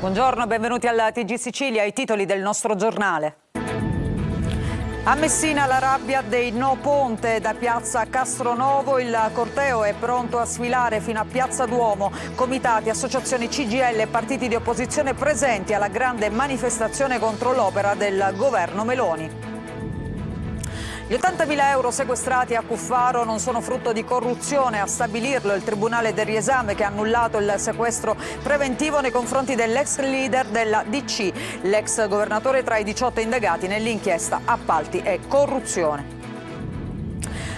Buongiorno, benvenuti alla TG Sicilia, i titoli del nostro giornale. A Messina la rabbia dei No Ponte, da piazza Castronovo il corteo è pronto a sfilare fino a piazza Duomo. Comitati, associazioni CGIL e partiti di opposizione presenti alla grande manifestazione contro l'opera del governo Meloni. Gli 80.000 euro sequestrati a Cuffaro non sono frutto di corruzione, a stabilirlo il Tribunale del Riesame che ha annullato il sequestro preventivo nei confronti dell'ex leader della DC, l'ex governatore tra i 18 indagati nell'inchiesta appalti e corruzione.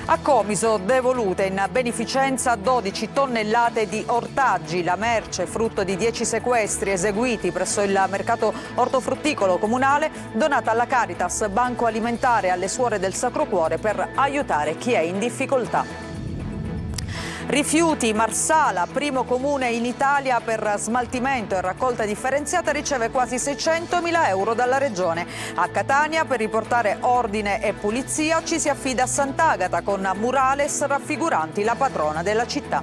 A Comiso devolute in beneficenza 12 tonnellate di ortaggi, la merce frutto di 10 sequestri eseguiti presso il mercato ortofrutticolo comunale, donata alla Caritas Banco Alimentare alle Suore del Sacro Cuore per aiutare chi è in difficoltà. Rifiuti, Marsala, primo comune in Italia per smaltimento e raccolta differenziata, riceve quasi 600.000 euro dalla Regione. A Catania, per riportare ordine e pulizia, ci si affida a Sant'Agata con murales raffiguranti la patrona della città.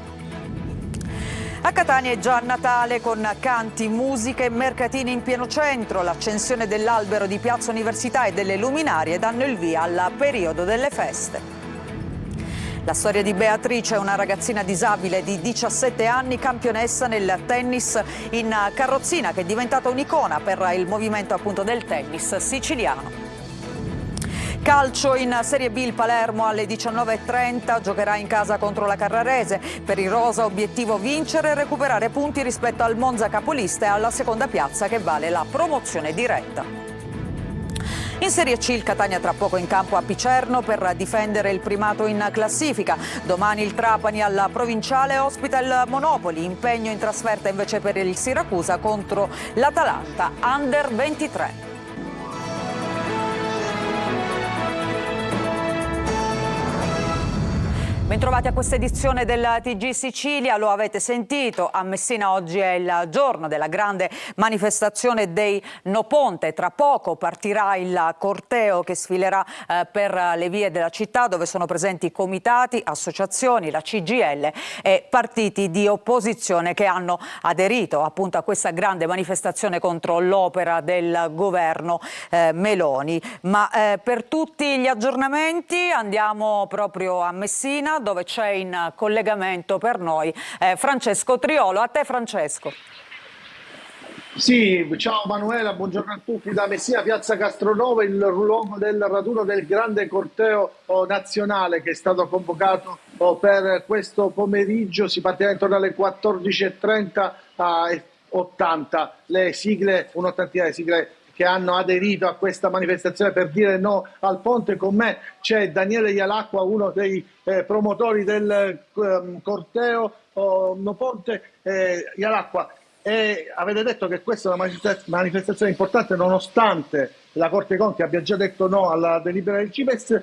A Catania è già Natale con canti, musiche e mercatini in pieno centro. L'accensione dell'albero di Piazza Università e delle luminarie danno il via al periodo delle feste. La storia di Beatrice, una ragazzina disabile di 17 anni, campionessa nel tennis in carrozzina, che è diventata un'icona per il movimento appunto del tennis siciliano. Calcio in Serie B, il Palermo alle 19:30 giocherà in casa contro la Carrarese. Per i rosa obiettivo vincere e recuperare punti rispetto al Monza capolista e alla seconda piazza che vale la promozione diretta. In Serie C il Catania tra poco in campo a Picerno per difendere il primato in classifica. Domani il Trapani alla Provinciale ospita il Monopoli, impegno in trasferta invece per il Siracusa contro l'Atalanta Under 23. Bentrovati a questa edizione della TG Sicilia, lo avete sentito, a Messina oggi è il giorno della grande manifestazione dei No Ponte. Tra poco partirà il corteo che sfilerà per le vie della città, dove sono presenti comitati, associazioni, la CGIL e partiti di opposizione che hanno aderito appunto a questa grande manifestazione contro l'opera del governo Meloni. Ma per tutti gli aggiornamenti andiamo proprio a Messina, dove c'è in collegamento per noi Francesco Triolo. A te Francesco. Sì, ciao Manuela, buongiorno a tutti da Messina, piazza Castronovo, il luogo del raduno del grande corteo nazionale che è stato convocato per questo pomeriggio. Si partirà intorno alle 14:30 a 80 le sigle, un'ottantina di sigle che hanno aderito a questa manifestazione per dire no al ponte. Con me c'è Daniele Ialacqua, uno dei promotori del corteo No Ponte. Ialacqua, avete detto che questa è una manifestazione importante nonostante la Corte dei Conti abbia già detto no alla delibera del CIPES,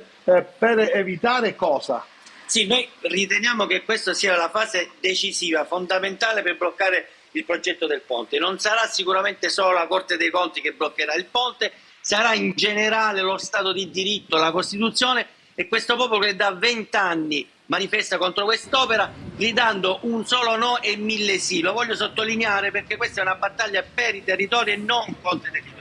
per evitare cosa? Sì, noi riteniamo che questa sia la fase decisiva, fondamentale per bloccare il progetto del ponte. Non sarà sicuramente solo la Corte dei Conti che bloccherà il ponte, sarà in generale lo Stato di diritto, la Costituzione e questo popolo che da 20 anni manifesta contro quest'opera gridando un solo no e 1000 sì. Lo voglio sottolineare perché questa è una battaglia per i territori e non contro i territori.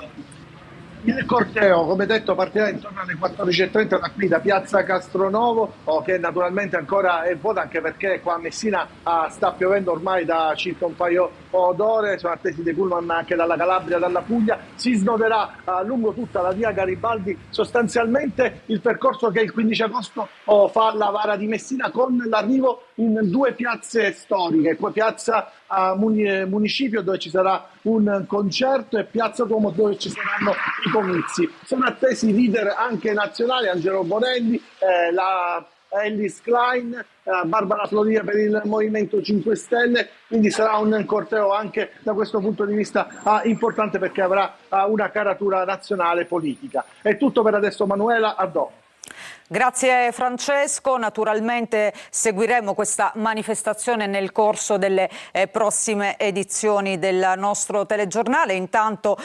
Il corteo, come detto, partirà intorno alle 14:30 da qui, da piazza Castronovo, che naturalmente ancora è vuota, anche perché qua a Messina sta piovendo ormai da circa un paio d'ore, sono attesi dei pullman anche dalla Calabria, dalla Puglia. Si snoderà lungo tutta la via Garibaldi sostanzialmente il percorso che il 15 agosto fa la Vara di Messina, con l'arrivo in due piazze storiche, piazza Municipio dove ci sarà un concerto e piazza Duomo dove ci saranno i comizi. Sono attesi leader anche nazionali, Angelo Bonelli, la Ellis Klein, Barbara Floria per il Movimento 5 Stelle, quindi sarà un corteo anche da questo punto di vista importante perché avrà una caratura nazionale politica. È tutto per adesso Manuela, a dopo. Grazie Francesco, naturalmente seguiremo questa manifestazione nel corso delle prossime edizioni del nostro telegiornale. Intanto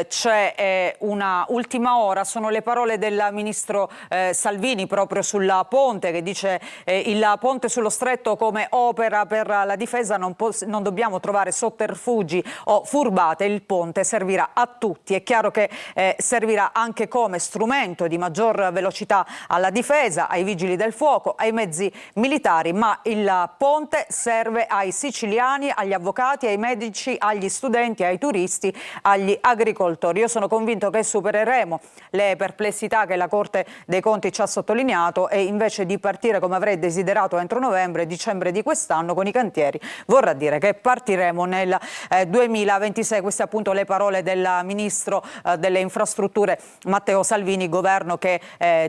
c'è una ultima ora, sono le parole del ministro Salvini proprio sul ponte, che dice il ponte sullo stretto come opera per la difesa, non dobbiamo trovare sotterfugi o furbate, il ponte servirà a tutti. È chiaro che servirà anche come strumento di maggior velocità alla difesa, ai vigili del fuoco, ai mezzi militari, ma il ponte serve ai siciliani, agli avvocati, ai medici, agli studenti, ai turisti, agli agricoltori. Io sono convinto che supereremo le perplessità che la Corte dei Conti ci ha sottolineato e invece di partire come avrei desiderato entro novembre, dicembre di quest'anno con i cantieri, vorrà dire che partiremo nel 2026. Queste appunto le parole del Ministro delle Infrastrutture Matteo Salvini, governo che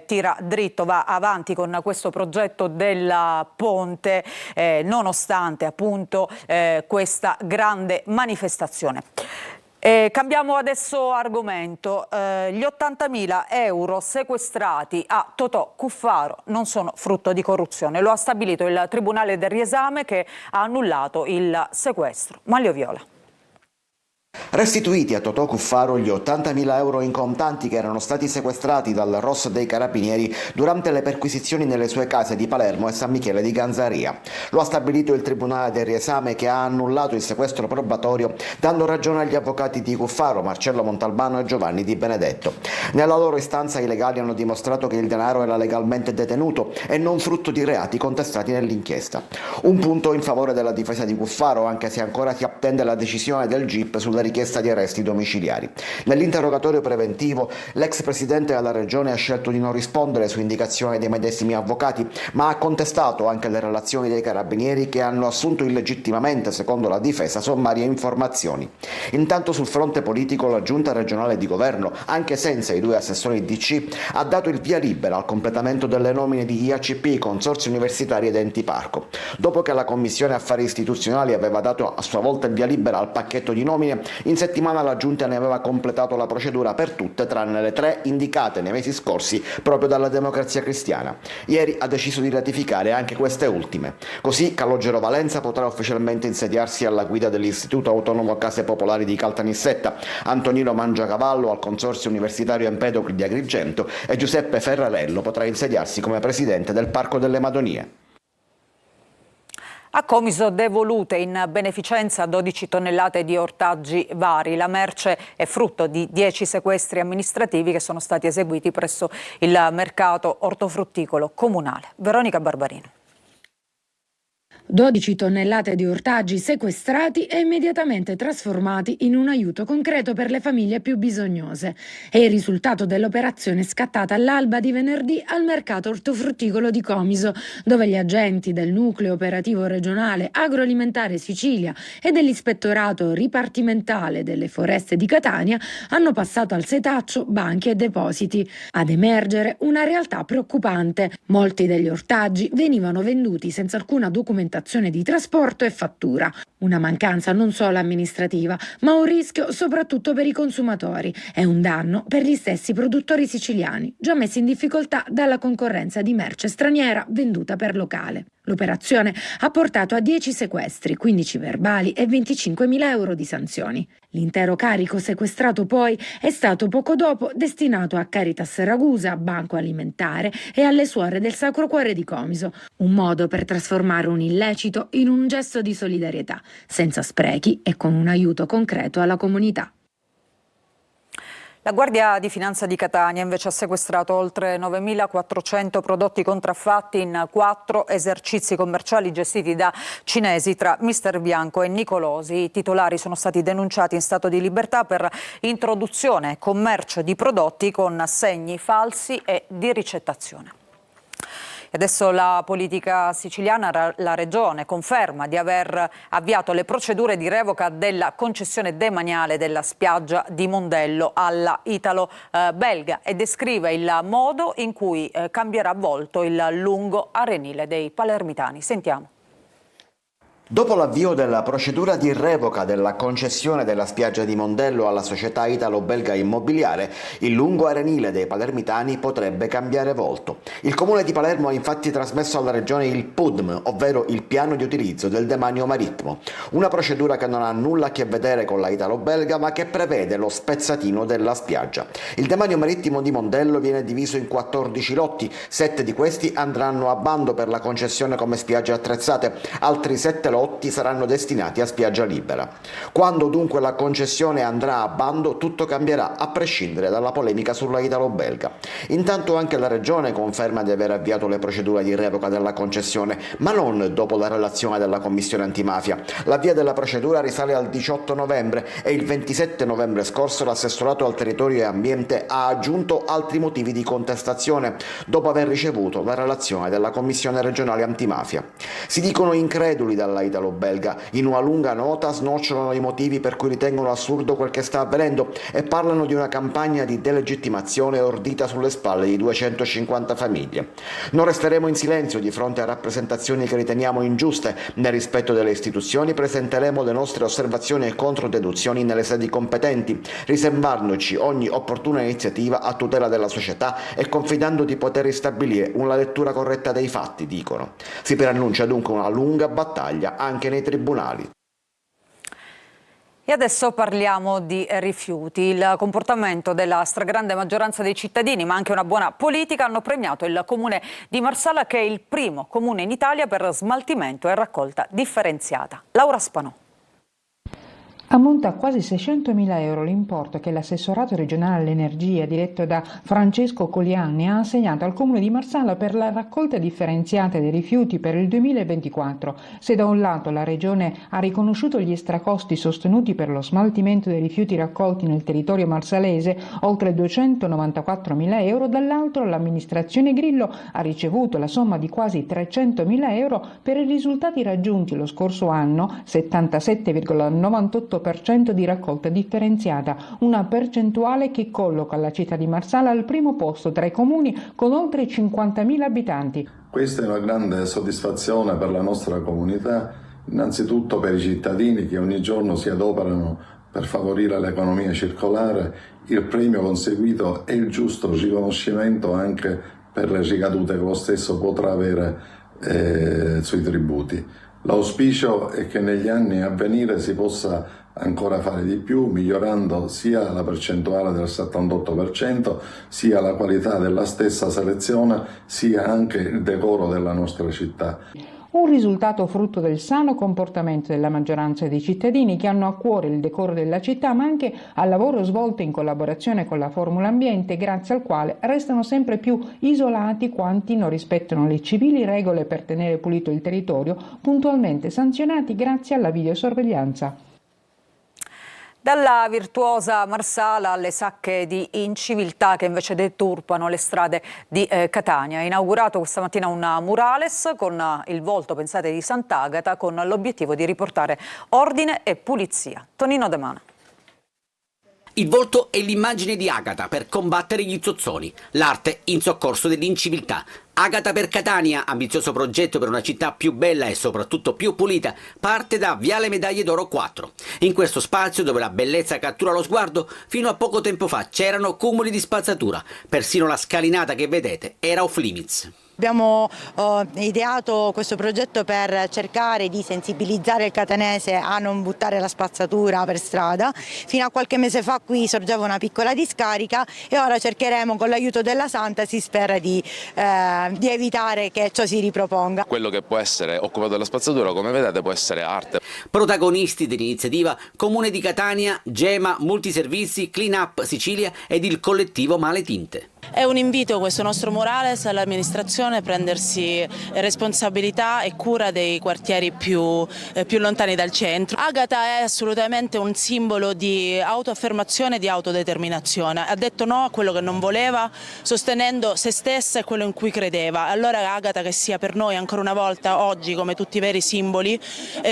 tira dritto, va avanti con questo progetto del ponte nonostante appunto questa grande manifestazione. Cambiamo adesso argomento. Gli 80.000 euro sequestrati a Totò Cuffaro non sono frutto di corruzione. Lo ha stabilito il Tribunale del Riesame, che ha annullato il sequestro. Manlio Viola. Restituiti a Totò Cuffaro gli 80.000 euro in contanti che erano stati sequestrati dal ROS dei Carabinieri durante le perquisizioni nelle sue case di Palermo e San Michele di Ganzaria. Lo ha stabilito il Tribunale del Riesame, che ha annullato il sequestro probatorio dando ragione agli avvocati di Cuffaro, Marcello Montalbano e Giovanni Di Benedetto. Nella loro istanza i legali hanno dimostrato che il denaro era legalmente detenuto e non frutto di reati contestati nell'inchiesta. Un punto in favore della difesa di Cuffaro, anche se ancora si attende la decisione del GIP sulla richiesta di arresti domiciliari. Nell'interrogatorio preventivo l'ex presidente della regione ha scelto di non rispondere su indicazione dei medesimi avvocati, ma ha contestato anche le relazioni dei carabinieri, che hanno assunto illegittimamente, secondo la difesa, sommarie informazioni. Intanto sul fronte politico la giunta regionale di governo, anche senza i due assessori DC, ha dato il via libera al completamento delle nomine di IACP, consorzi universitari ed enti parco. Dopo che la Commissione Affari Istituzionali aveva dato a sua volta il via libera al pacchetto di nomine, in settimana la Giunta ne aveva completato la procedura per tutte tranne le 3 indicate nei mesi scorsi proprio dalla Democrazia Cristiana. Ieri ha deciso di ratificare anche queste ultime. Così Calogero Valenza potrà ufficialmente insediarsi alla guida dell'Istituto Autonomo Case Popolari di Caltanissetta, Antonino Mangiacavallo al Consorzio Universitario Empedocli di Agrigento e Giuseppe Ferrarello potrà insediarsi come presidente del Parco delle Madonie. A Comiso devolute in beneficenza 12 tonnellate di ortaggi vari. La merce è frutto di 10 sequestri amministrativi che sono stati eseguiti presso il mercato ortofrutticolo comunale. Veronica Barbarino. 12 tonnellate di ortaggi sequestrati e immediatamente trasformati in un aiuto concreto per le famiglie più bisognose. È il risultato dell'operazione scattata all'alba di venerdì al mercato ortofrutticolo di Comiso, dove gli agenti del Nucleo Operativo Regionale Agroalimentare Sicilia e dell'Ispettorato Ripartimentale delle Foreste di Catania hanno passato al setaccio banchi e depositi. Ad emergere una realtà preoccupante. Molti degli ortaggi venivano venduti senza alcuna documentazione di trasporto e fattura. Una mancanza non solo amministrativa, ma un rischio soprattutto per i consumatori e un danno per gli stessi produttori siciliani, già messi in difficoltà dalla concorrenza di merce straniera venduta per locale. L'operazione ha portato a 10 sequestri, 15 verbali e 25.000 euro di sanzioni. L'intero carico sequestrato poi è stato poco dopo destinato a Caritas Ragusa, Banco Alimentare e alle suore del Sacro Cuore di Comiso, un modo per trasformare un illecito in un gesto di solidarietà, senza sprechi e con un aiuto concreto alla comunità. La Guardia di Finanza di Catania invece ha sequestrato oltre 9.400 prodotti contraffatti in 4 esercizi commerciali gestiti da cinesi tra Mister Bianco e Nicolosi. I titolari sono stati denunciati in stato di libertà per introduzione e commercio di prodotti con segni falsi e di ricettazione. Adesso la politica siciliana, la Regione conferma di aver avviato le procedure di revoca della concessione demaniale della spiaggia di Mondello alla italo-belga e descrive il modo in cui cambierà volto il lungo arenile dei palermitani. Sentiamo. Dopo l'avvio della procedura di revoca della concessione della spiaggia di Mondello alla società italo-belga immobiliare, il lungo arenile dei palermitani potrebbe cambiare volto. Il comune di Palermo ha infatti trasmesso alla regione il PUDM, ovvero il piano di utilizzo del demanio marittimo, una procedura che non ha nulla a che vedere con la italo-belga ma che prevede lo spezzatino della spiaggia. Il demanio marittimo di Mondello viene diviso in 14 lotti, 7 di questi andranno a bando per la concessione come spiagge attrezzate, altri 7 lotti saranno destinati a spiaggia libera. Quando dunque la concessione andrà a bando, tutto cambierà, a prescindere dalla polemica sulla italo-belga. Intanto anche la regione conferma di aver avviato le procedure di revoca della concessione, ma non dopo la relazione della commissione antimafia. L'avvio della procedura risale al 18 novembre e il 27 novembre scorso l'assessorato al territorio e ambiente ha aggiunto altri motivi di contestazione dopo aver ricevuto la relazione della commissione regionale antimafia. Si dicono increduli dalla italo-belga, in una lunga nota snocciolano i motivi per cui ritengono assurdo quel che sta avvenendo e parlano di una campagna di delegittimazione ordita sulle spalle di 250 famiglie. Non resteremo in silenzio di fronte a rappresentazioni che riteniamo ingiuste. Nel rispetto delle istituzioni presenteremo le nostre osservazioni e controdeduzioni nelle sedi competenti, riservandoci ogni opportuna iniziativa a tutela della società e confidando di poter ristabilire una lettura corretta dei fatti, dicono. Si preannuncia dunque una lunga battaglia anche nei tribunali. E adesso parliamo di rifiuti. Il comportamento della stragrande maggioranza dei cittadini, ma anche una buona politica, hanno premiato il comune di Marsala, che è il primo comune in Italia per smaltimento e raccolta differenziata. Laura Spanò. Ammonta a quasi 600.000 euro l'importo che l'assessorato regionale all'energia, diretto da Francesco Colianni, ha assegnato al comune di Marsala per la raccolta differenziata dei rifiuti per il 2024. Se da un lato la regione ha riconosciuto gli stracosti sostenuti per lo smaltimento dei rifiuti raccolti nel territorio marsalese, oltre 294.000 euro, dall'altro l'amministrazione Grillo ha ricevuto la somma di quasi 300.000 euro per i risultati raggiunti lo scorso anno, 77,98% di raccolta differenziata, una percentuale che colloca la città di Marsala al primo posto tra i comuni con oltre 50.000 abitanti. Questa è una grande soddisfazione per la nostra comunità, innanzitutto per i cittadini che ogni giorno si adoperano per favorire l'economia circolare. Il premio conseguito è il giusto riconoscimento anche per le ricadute che lo stesso potrà avere sui tributi. L'auspicio è che negli anni a venire si possa ancora fare di più, migliorando sia la percentuale del 78%, sia la qualità della stessa selezione, sia anche il decoro della nostra città. Un risultato frutto del sano comportamento della maggioranza dei cittadini, che hanno a cuore il decoro della città, ma anche al lavoro svolto in collaborazione con la Formula Ambiente, grazie al quale restano sempre più isolati quanti non rispettano le civili regole per tenere pulito il territorio, puntualmente sanzionati grazie alla videosorveglianza. Dalla virtuosa Marsala alle sacche di inciviltà che invece deturpano le strade di Catania. Ha inaugurato questa mattina un murales con il volto, pensate, di Sant'Agata, con l'obiettivo di riportare ordine e pulizia. Tonino De Mana. Il volto è l'immagine di Agata per combattere gli zozzoni, l'arte in soccorso dell'inciviltà. Agata per Catania, ambizioso progetto per una città più bella e soprattutto più pulita, parte da Viale Medaglie d'Oro 4. In questo spazio, dove la bellezza cattura lo sguardo, fino a poco tempo fa c'erano cumuli di spazzatura. Persino la scalinata che vedete era off limits. Abbiamo ideato questo progetto per cercare di sensibilizzare il catanese a non buttare la spazzatura per strada. Fino a qualche mese fa qui sorgeva una piccola discarica e ora cercheremo, con l'aiuto della Santa, si spera di evitare che ciò si riproponga. Quello che può essere occupato dalla spazzatura, come vedete, può essere arte. Protagonisti dell'iniziativa Comune di Catania, Gema, Multiservizi, Clean Up Sicilia ed il collettivo Male Tinte. È un invito, questo nostro murales, all'amministrazione a prendersi responsabilità e cura dei quartieri più lontani dal centro. Agata è assolutamente un simbolo di autoaffermazione e di autodeterminazione. Ha detto no a quello che non voleva, sostenendo se stessa e quello in cui credeva. Allora Agata che sia per noi ancora una volta oggi, come tutti i veri simboli,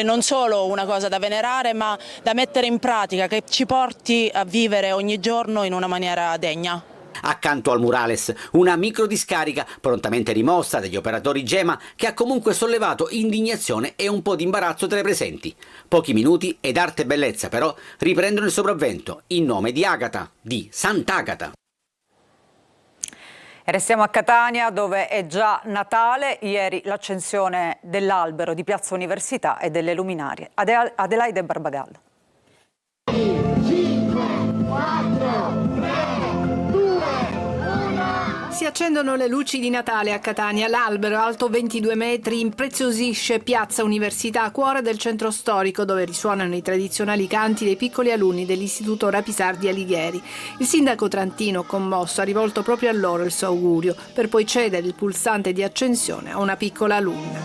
non solo una cosa da venerare ma da mettere in pratica, che ci porti a vivere ogni giorno in una maniera degna. Accanto al murales, una microdiscarica prontamente rimossa dagli operatori Gema, che ha comunque sollevato indignazione e un po' di imbarazzo tra i presenti. Pochi minuti ed arte e bellezza però riprendono il sopravvento in nome di Agata, di Sant'Agata. E restiamo a Catania, dove è già Natale. Ieri l'accensione dell'albero di Piazza Università e delle luminarie. Adelaide Barbagallo. 5, 4, 3, 2, 1. Si accendono le luci di Natale a Catania. L'albero, alto 22 metri, impreziosisce Piazza Università, cuore del centro storico, dove risuonano i tradizionali canti dei piccoli alunni dell'Istituto Rapisardi Alighieri. Il sindaco trantino, commosso, ha rivolto proprio a loro il suo augurio, per poi cedere il pulsante di accensione a una piccola alunna.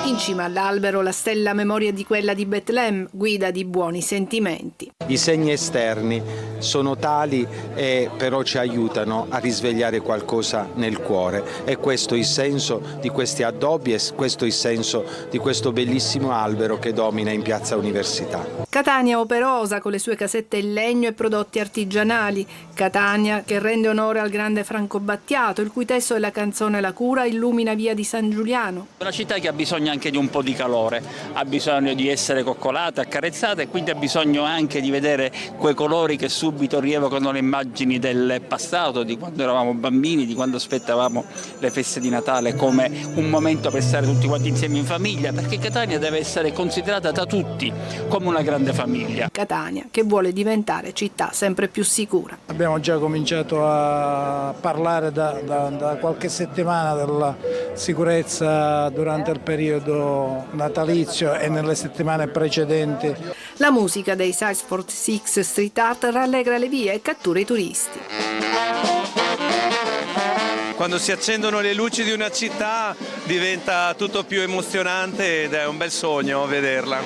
In cima all'albero la stella a memoria di quella di Betlemme, guida di buoni sentimenti. I segni esterni sono tali e però ci aiutano a risvegliare qualcosa nel cuore, e questo è il senso di questi addobbi e questo è il senso di questo bellissimo albero che domina in Piazza Università. Catania operosa con le sue casette in legno e prodotti artigianali. Catania che rende onore al grande Franco Battiato, il cui testo della canzone La Cura illumina via di San Giuliano. Una città che ha bisogno anche di un po' di calore, ha bisogno di essere coccolata, accarezzata, e quindi ha bisogno anche di vedere quei colori che subito rievocano le immagini del passato, di quando eravamo bambini, di quando aspettavamo le feste di Natale come un momento per stare tutti quanti insieme in famiglia, perché Catania deve essere considerata da tutti come una grande famiglia. Catania che vuole diventare città sempre più sicura. Abbiamo già cominciato a parlare da qualche settimana della sicurezza durante il periodo natalizio e nelle settimane precedenti. La musica dei Size 46 Street Art rallegra le vie e cattura i turisti. Quando si accendono le luci di una città diventa tutto più emozionante ed è un bel sogno vederla.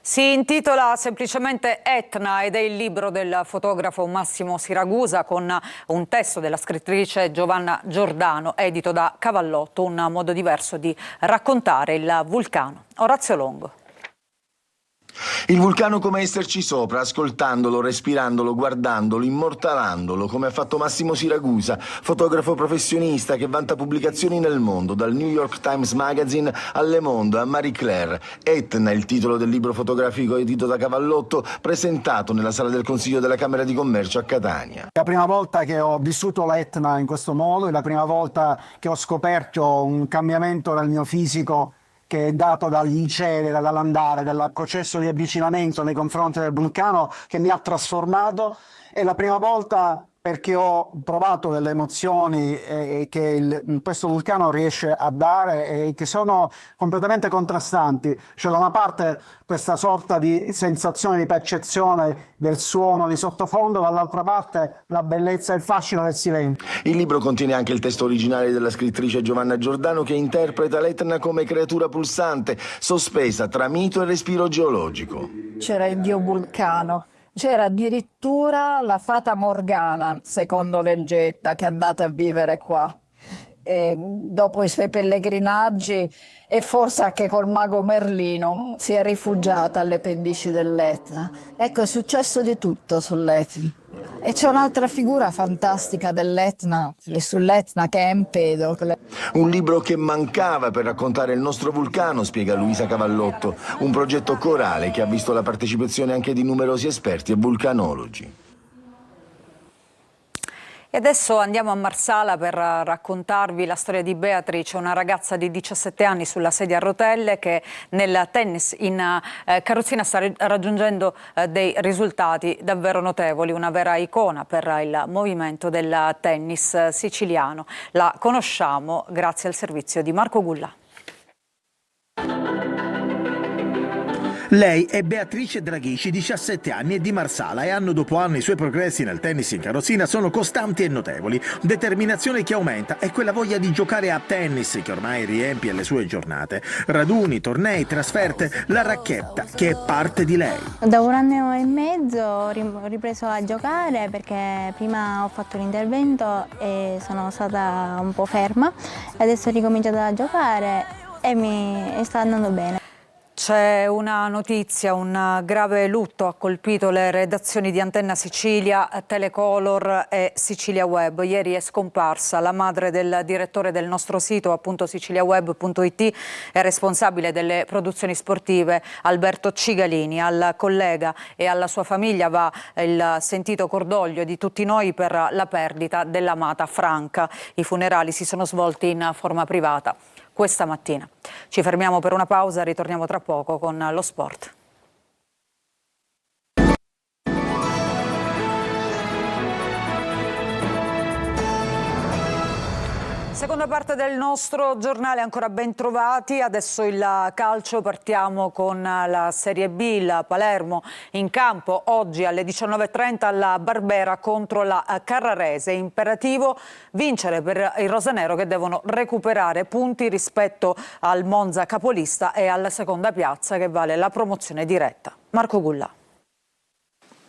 Si intitola semplicemente Etna ed è il libro del fotografo Massimo Siragusa, con un testo della scrittrice Giovanna Giordano, edito da Cavallotto, un modo diverso di raccontare il vulcano. Orazio Longo. Il vulcano come esserci sopra, ascoltandolo, respirandolo, guardandolo, immortalandolo, come ha fatto Massimo Siragusa, fotografo professionista che vanta pubblicazioni nel mondo, dal New York Times Magazine al Le Monde a Marie Claire. Etna, il titolo del libro fotografico edito da Cavallotto, presentato nella sala del Consiglio della Camera di Commercio a Catania. La prima volta che ho vissuto l'Etna in questo modo, è la prima volta che ho scoperto un cambiamento del mio fisico che è dato dagli incederi, dall'andare, dal processo di avvicinamento nei confronti del vulcano, che mi ha trasformato. È la prima volta perché ho provato delle emozioni che questo vulcano riesce a dare e che sono completamente contrastanti. Cioè, da una parte questa sorta di sensazione di percezione del suono di sottofondo, dall'altra parte la bellezza e il fascino del silenzio. Il libro contiene anche il testo originale della scrittrice Giovanna Giordano, che interpreta l'Etna come creatura pulsante, sospesa tra mito e respiro geologico. C'era il dio vulcano. C'era addirittura la fata Morgana, secondo leggenda, che è andata a vivere qua. E dopo i suoi pellegrinaggi e forse anche col mago Merlino si è rifugiata alle pendici dell'Etna. Ecco, è successo di tutto sull'Etna. E c'è un'altra figura fantastica dell'Etna, sull'Etna, che è Empedocle. Un libro che mancava per raccontare il nostro vulcano, spiega Luisa Cavallotto, un progetto corale che ha visto la partecipazione anche di numerosi esperti e vulcanologi. E adesso andiamo a Marsala per raccontarvi la storia di Beatrice, una ragazza di 17 anni sulla sedia a rotelle che nel tennis in carrozzina sta raggiungendo dei risultati davvero notevoli, una vera icona per il movimento del tennis siciliano. La conosciamo grazie al servizio di Marco Gullà. Lei è Beatrice Draghici, 17 anni, e di Marsala, e anno dopo anno i suoi progressi nel tennis in carrozzina sono costanti e notevoli. Determinazione che aumenta e quella voglia di giocare a tennis che ormai riempie le sue giornate. Raduni, tornei, trasferte, la racchetta che è parte di lei. Da un anno e mezzo ho ripreso a giocare perché prima ho fatto l'intervento e sono stata un po' ferma, adesso ho ricominciato a giocare. e mi sta andando bene. C'è una notizia, un grave lutto ha colpito le redazioni di Antenna Sicilia, Telecolor e Sicilia Web. Ieri è scomparsa la madre del direttore del nostro sito, appunto siciliaweb.it, e responsabile delle produzioni sportive, Alberto Cigalini. Al collega e alla sua famiglia va il sentito cordoglio di tutti noi per la perdita dell'amata Franca. I funerali si sono svolti in forma privata questa mattina. Ci fermiamo per una pausa, ritorniamo tra poco con lo sport. Seconda parte del nostro giornale, ancora ben trovati. Adesso il calcio, partiamo con la Serie B, il Palermo in campo oggi alle 19:30 alla Barbera contro la Carrarese. Imperativo vincere per i rosanero, che devono recuperare punti rispetto al Monza capolista e alla seconda piazza, che vale la promozione diretta. Marco Gullà.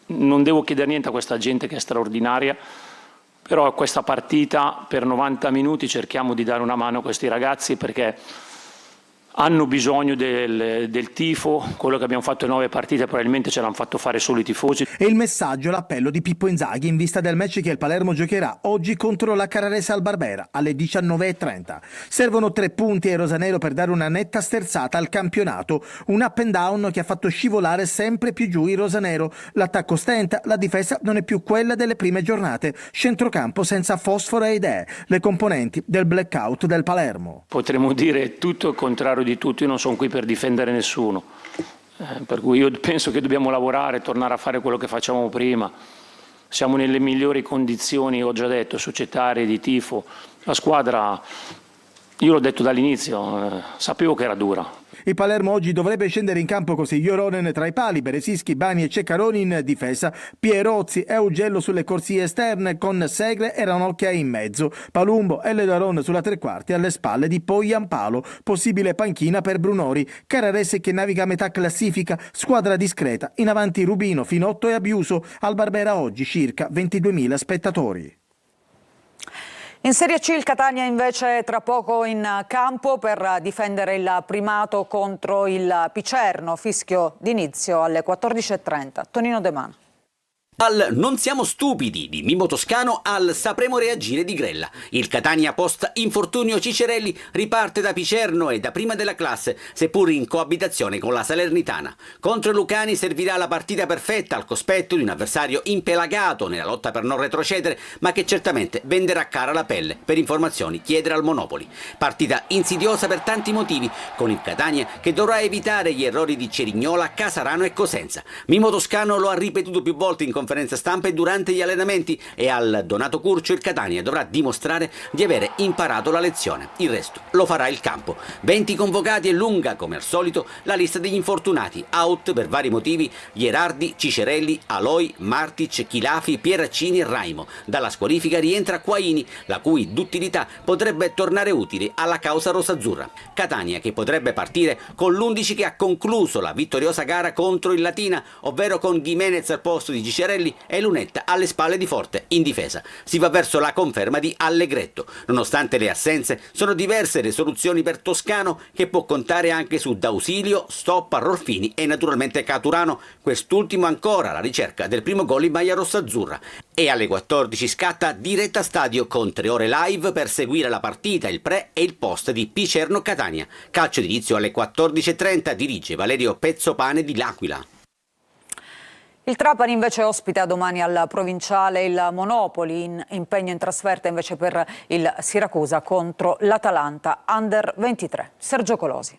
Non devo chiedere niente a questa gente che è straordinaria, però a questa partita per 90 minuti cerchiamo di dare una mano a questi ragazzi, perché hanno bisogno del tifo. Quello che abbiamo fatto in 9 partite probabilmente ce l'hanno fatto fare solo i tifosi. E il messaggio, l'appello di Pippo Inzaghi in vista del match che il Palermo giocherà oggi contro la Carrarese al Barbera alle 19:30. Servono 3 punti ai rosanero per dare una netta sterzata al campionato, un up and down che ha fatto scivolare sempre più giù i rosanero. L'attacco stenta, la difesa non è più quella delle prime giornate, centrocampo senza fosforo e idee, le componenti del blackout del Palermo. Potremmo dire tutto il contrario di tutto. Io non sono qui per difendere nessuno, per cui io penso che dobbiamo lavorare, tornare a fare quello che facciamo prima. Siamo nelle migliori condizioni, ho già detto, societarie, di tifo. La squadra, io l'ho detto dall'inizio, sapevo che era dura. Il Palermo oggi dovrebbe scendere in campo così: Joronen tra i pali, Beresischi, Bani e Ceccaroni in difesa, Pierozzi e Augello sulle corsie esterne con Segre e Ranocchia in mezzo, Palumbo e Ledaron sulla tre quarti alle spalle di Poyampalo, possibile panchina per Brunori. Carrarese che naviga a metà classifica, squadra discreta, in avanti Rubino, Finotto e Abiuso. Al Barbera oggi circa 22.000 spettatori. In Serie C il Catania invece tra poco in campo per difendere il primato contro il Picerno, fischio d'inizio alle 14:30. Tonino De Mano. Al "non siamo stupidi" di Mimmo Toscano al "sapremo reagire" di Grella. Il Catania post infortunio Cicerelli riparte da Picerno e da prima della classe, seppur in coabitazione con la Salernitana. Contro Lucani servirà la partita perfetta al cospetto di un avversario impelagato nella lotta per non retrocedere, ma che certamente venderà cara la pelle, per informazioni chiedere al Monopoli. Partita insidiosa per tanti motivi, con il Catania che dovrà evitare gli errori di Cerignola, Casarano e Cosenza. Mimmo Toscano lo ha ripetuto più volte in conferenza stampa e durante gli allenamenti, e al Donato Curcio il Catania dovrà dimostrare di avere imparato la lezione. Il resto lo farà il campo. 20 convocati e lunga, come al solito, la lista degli infortunati, out per vari motivi: Gherardi, Cicerelli, Aloi, Martic, Chilafi, Pieraccini e Raimo. Dalla squalifica rientra Quaini, la cui duttilità potrebbe tornare utile alla causa rossazzurra. Catania che potrebbe partire con l'11 che ha concluso la vittoriosa gara contro il Latina, ovvero con Gimenez al posto di Cicerelli e Lunetta alle spalle di Forte in difesa. Si va verso la conferma di Allegretto. Nonostante le assenze, sono diverse le soluzioni per Toscano, che può contare anche su D'Ausilio, Stoppa, Rolfini e naturalmente Caturano, quest'ultimo ancora alla ricerca del primo gol in maglia rossazzurra. E alle 14 scatta diretta stadio con 3 ore live per seguire la partita, il pre e il post di Picerno Catania. Calcio d'inizio alle 14:30, dirige Valerio Pezzopane di L'Aquila. Il Trapani invece ospita domani al Provinciale il Monopoli, in impegno in trasferta invece per il Siracusa contro l'Atalanta Under 23. Sergio Colosi.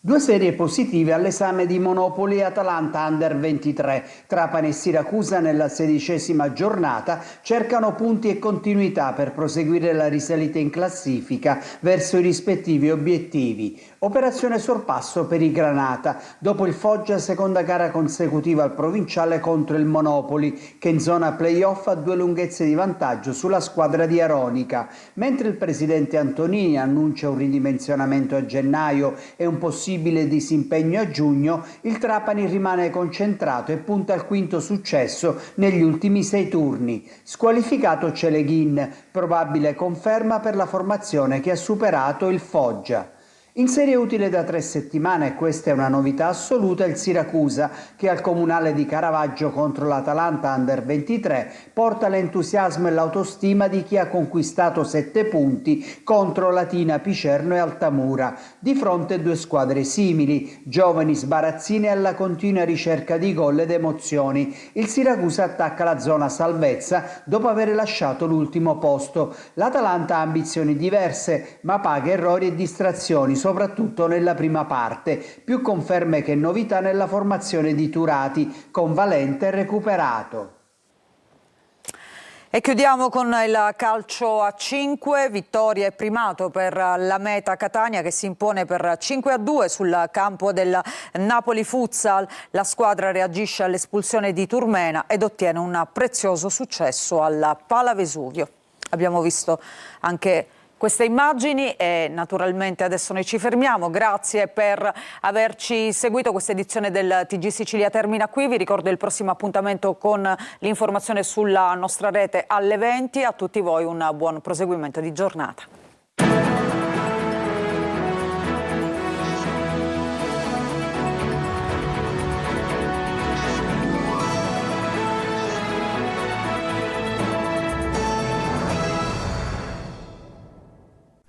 2 serie positive all'esame di Monopoli e Atalanta Under 23. Trapani e Siracusa nella 16ª giornata cercano punti e continuità per proseguire la risalita in classifica verso i rispettivi obiettivi. Operazione sorpasso per i Granata. Dopo il Foggia, seconda gara consecutiva al Provinciale contro il Monopoli, che in zona playoff ha 2 lunghezze di vantaggio sulla squadra di Aronica. Mentre il presidente Antonini annuncia un ridimensionamento a gennaio e un possibile disimpegno a giugno, il Trapani rimane concentrato e punta al quinto successo negli ultimi 6 turni. Squalificato Celeghin, probabile conferma per la formazione che ha superato il Foggia. In serie utile da 3 settimane, e questa è una novità assoluta, il Siracusa, che al comunale di Caravaggio contro l'Atalanta Under 23 porta l'entusiasmo e l'autostima di chi ha conquistato 7 punti contro Latina, Picerno e Altamura, di fronte a 2 squadre simili, giovani sbarazzine alla continua ricerca di gol ed emozioni. Il Siracusa attacca la zona salvezza dopo aver lasciato l'ultimo posto. L'Atalanta ha ambizioni diverse, ma paga errori e distrazioni, soprattutto nella prima parte. Più conferme che novità nella formazione di Turati, con Valente recuperato. E chiudiamo con il calcio a 5, vittoria e primato per la Meta Catania che si impone per 5-2 sul campo del Napoli Futsal. La squadra reagisce all'espulsione di Turmena ed ottiene un prezioso successo alla Pala Vesuvio. Abbiamo visto anche queste immagini e naturalmente adesso noi ci fermiamo. Grazie per averci seguito. Questa edizione del TG Sicilia termina qui. Vi ricordo il prossimo appuntamento con l'informazione sulla nostra rete alle 20. A tutti voi un buon proseguimento di giornata.